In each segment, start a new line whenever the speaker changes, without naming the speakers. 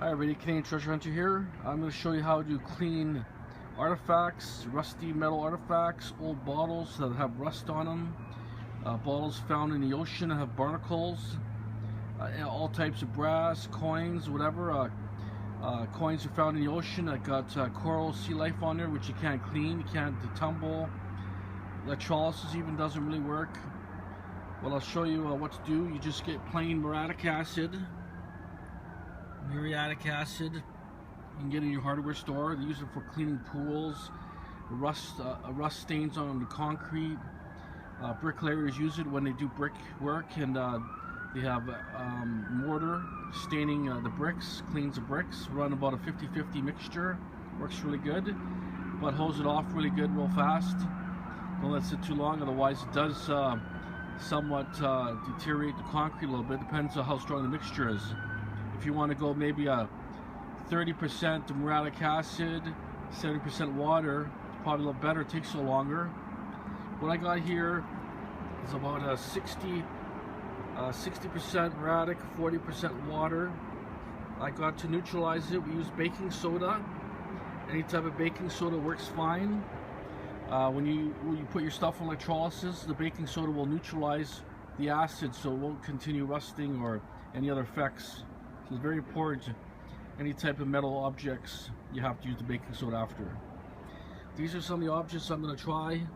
Hi everybody, Canadian Treasure Hunter here. I'm going to show you how to clean artifacts, rusty metal artifacts, old bottles that have rust on them, bottles found in the ocean that have barnacles, all types of brass, coins, whatever. Coins are found in the ocean that got coral sea life on there, which you can't clean, you can't detumble. Electrolysis even doesn't really work. Well, I'll show you what to do. You just get plain muriatic acid. Muriatic acid, you can get it in your hardware store. They use it for cleaning pools, rust stains on the concrete. Bricklayers use it when they do brick work, and they have mortar staining the bricks, cleans the bricks. Run about a 50-50 mixture, works really good, but hose it off really good, real fast. Don't let it sit too long, otherwise it does somewhat deteriorate the concrete a little bit. Depends on how strong the mixture is. If you want to go maybe a 30% muriatic acid, 70% water, it's probably a little better. It takes a little longer. What I got here is about a 60% muriatic, 40% water. I got to neutralize it. We use baking soda. Any type of baking soda works fine. When you put your stuff in electrolysis, the baking soda will neutralize the acid, so it won't continue rusting or any other effects. So it's very important. Any type of metal objects, you have to use the baking soda after. These are some of the objects I'm going to try.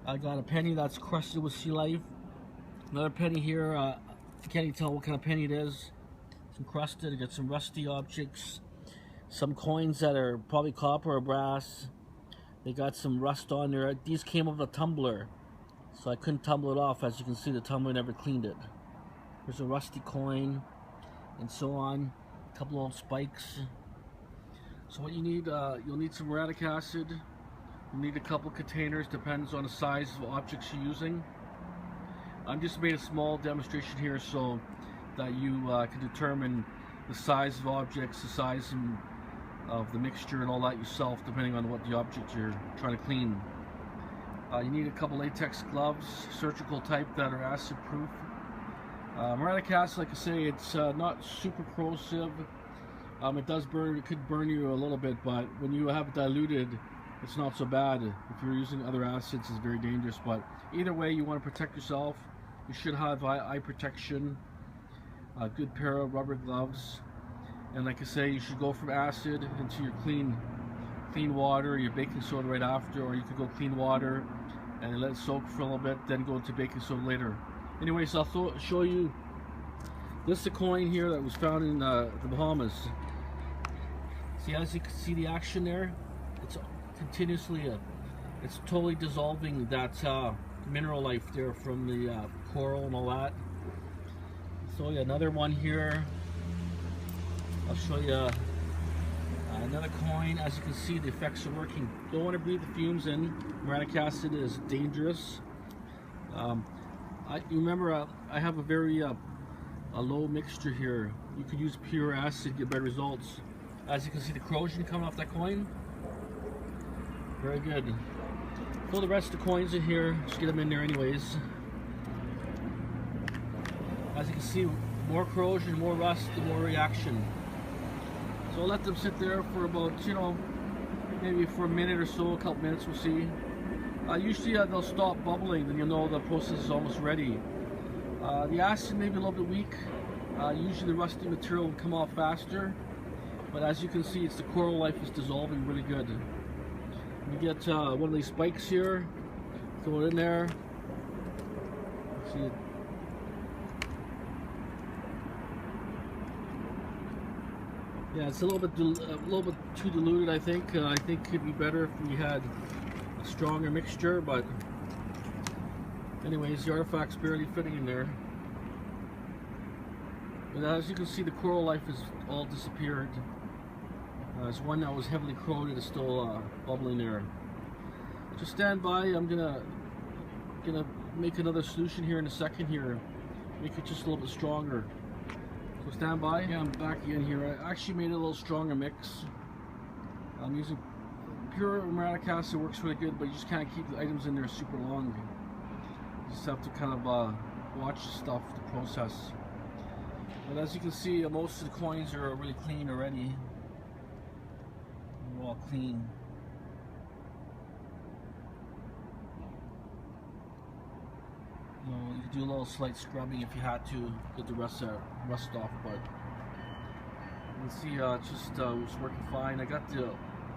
I got a penny that's crusted with sea life. Another penny here, I can't even tell what kind of penny it is. It's encrusted. I got some rusty objects. Some coins that are probably copper or brass. They got some rust on there. These came off a tumbler, so I couldn't tumble it off. As you can see, the tumbler never cleaned it. There's a rusty coin, and so on. A couple old spikes. So what you need, you'll need some muriatic acid. You'll need a couple containers, depends on the size of objects you're using. I've just made a small demonstration here so that you can determine the size of objects, the size of the mixture and all that yourself, depending on what the object you're trying to clean. You need a couple latex gloves, surgical type, that are acid proof. Muriatic acid, like I say, it's not super corrosive. It does burn, it could burn you a little bit, but when you have it diluted, it's not so bad. If you're using other acids, it's very dangerous. But either way, you want to protect yourself. You should have eye protection, a good pair of rubber gloves, and like I say, you should go from acid into your clean water, your baking soda right after, or you could go clean water and let it soak for a little bit, then go into baking soda later. Anyways, I'll show you. This is a coin here that was found in the Bahamas. See, as you can see the action there, it's continuously, it's totally dissolving that mineral life there from the coral and all that. So yeah, another one here. I'll show you another coin. As you can see, the effects are working. Don't want to breathe the fumes in. Muriatic acid is dangerous. You remember, I have a very a low mixture here. You could use pure acid, get better results. As you can see, the corrosion coming off that coin. Very good. Throw the rest of the coins in here. Just get them in there anyways. As you can see, more corrosion, more rust, the more reaction. So let them sit there for about, maybe for a minute or so, a couple minutes, we'll see. Usually they'll stop bubbling, then you'll know the process is almost ready. The acid may be a little bit weak. Usually the rusty material will come off faster, but as you can see, it's the coral life is dissolving really good. You get one of these spikes here, throw it in there. See it. Yeah, it's a little bit too diluted, I think. I think it could be better if we had a stronger mixture, but anyways, the artifact's barely fitting in there. But as you can see, the coral life is all disappeared. There's one that was heavily corroded, is still bubbling there. Just stand by. I'm gonna make another solution here in a second here, make it just a little bit stronger. So stand by. Yeah, I'm back again here. I actually made a little stronger mix. I'm using pure muriatic acid, works really good, but you just can't keep the items in there super long. You just have to kind of watch the stuff, the process. But as you can see, most of the coins are really clean already. They're all clean. You know, you could do a little slight scrubbing if you had to get the rust off, but you can see it's working fine. I got the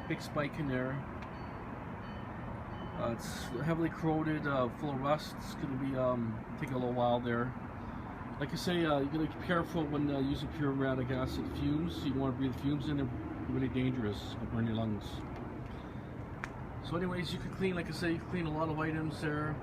big spike in there. It's heavily corroded, full of rust. It's going to be take a little while there. Like I say, you got to be careful when using pure muriatic acid fumes. You don't want to breathe fumes in; they're really dangerous. It'll burn your lungs. So, anyways, you can clean. Like I say, you can clean a lot of items there.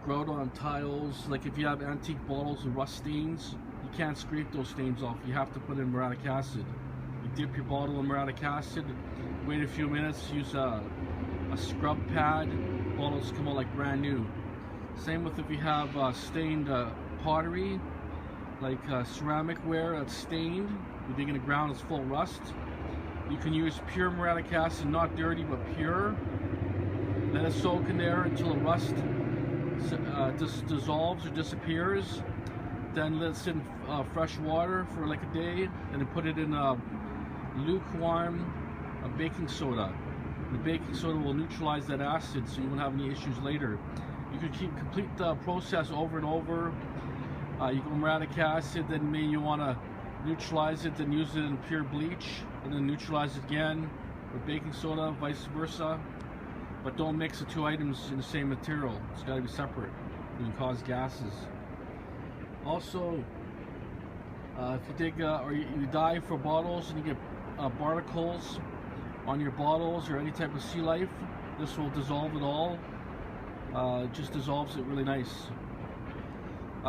Grout on tiles. Like if you have antique bottles and rust stains, you can't scrape those stains off. You have to put in muriatic acid. You dip your bottle in muriatic acid. Wait a few minutes. Use a scrub pad. Bottles come out like brand new. Same with if you have stained pottery, like ceramic ware that's stained. You dig in the ground, it's full of rust. You can use pure muriatic acid, not dirty but pure. Let it soak in there until the rust dissolves or disappears. Then let it sit in fresh water for like a day, and then put it in lukewarm baking soda. The baking soda will neutralize that acid, so you won't have any issues later. You can complete the process over and over. You go muriatic acid, then maybe you want to neutralize it, then use it in pure bleach, and then neutralize it again with baking soda, vice versa. But don't mix the two items in the same material. It's got to be separate. It can cause gases. Also, if you dig or you dive for bottles and you get barnacles on your bottles or any type of sea life, this will dissolve it all. It just dissolves it really nice.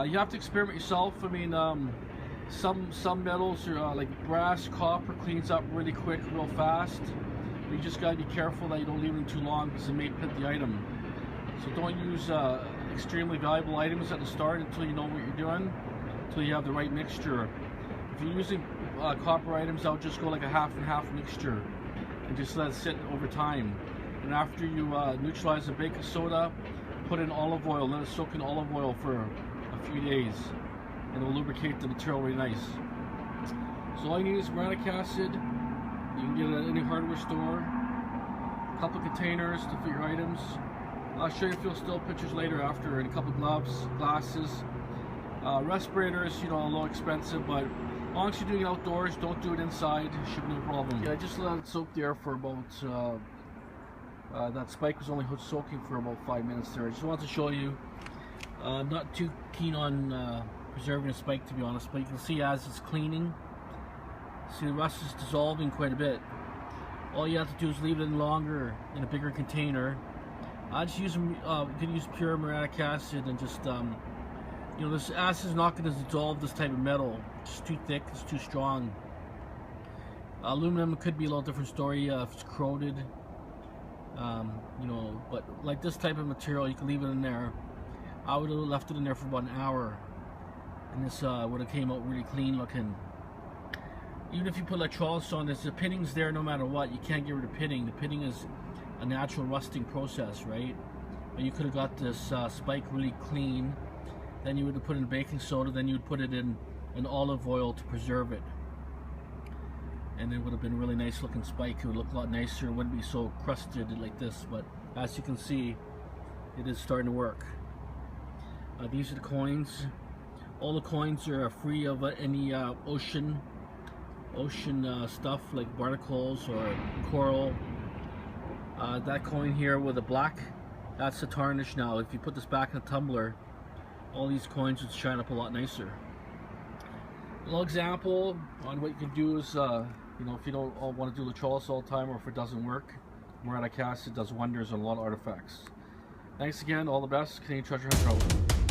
You have to experiment yourself. I mean, some metals are like brass, copper cleans up really quick, real fast. You just gotta be careful that you don't leave them too long because it may pit the item. So don't use extremely valuable items at the start until you know what you're doing, until you have the right mixture. If you're using copper items, I'll just go like a half and half mixture and just let it sit over time. And after you neutralize the baking soda, put in olive oil, let it soak in olive oil for a few days, and it will lubricate the material really nice. So all you need is muriatic acid. You can get it at any hardware store. A couple containers to fit your items. I'll show you a few still pictures later after, and a couple gloves, glasses, respirators. You know, a little expensive, but as long as you're doing it outdoors, don't do it inside. It should be no problem. Yeah, I just let it soak there for about. That spike was only soaking for about 5 minutes there. I just wanted to show you. I'm not too keen on preserving a spike, to be honest, but you can see as it's cleaning. See, the rust is dissolving quite a bit. All you have to do is leave it in longer in a bigger container. I just use you can use pure muriatic acid and just you know, this acid is not going to dissolve this type of metal. It's too thick. It's too strong. Aluminum could be a little different story if it's corroded. You know, but like this type of material, you can leave it in there. I would have left it in there for about an hour, and this would have came out really clean looking. Even if you put electrolysis on this, the pitting's there no matter what. You can't get rid of pitting. The pitting is a natural rusting process, right? But you could have got this spike really clean. Then you would have put in baking soda. Then you would put it in an olive oil to preserve it. And it would have been a really nice looking spike. It would look a lot nicer. It wouldn't be so crusted like this. But as you can see, it is starting to work. These are the coins. All the coins are free of any ocean stuff like barnacles or coral. That coin here with the black, that's the tarnish now. If you put this back in a tumbler, all these coins would shine up a lot nicer. A little example on what you can do is, you know, if you don't want to do electrolysis all the time, or if it doesn't work, muriatic acid does wonders on a lot of artifacts. Thanks again, all the best. Canadian Treasure Hunt Travel.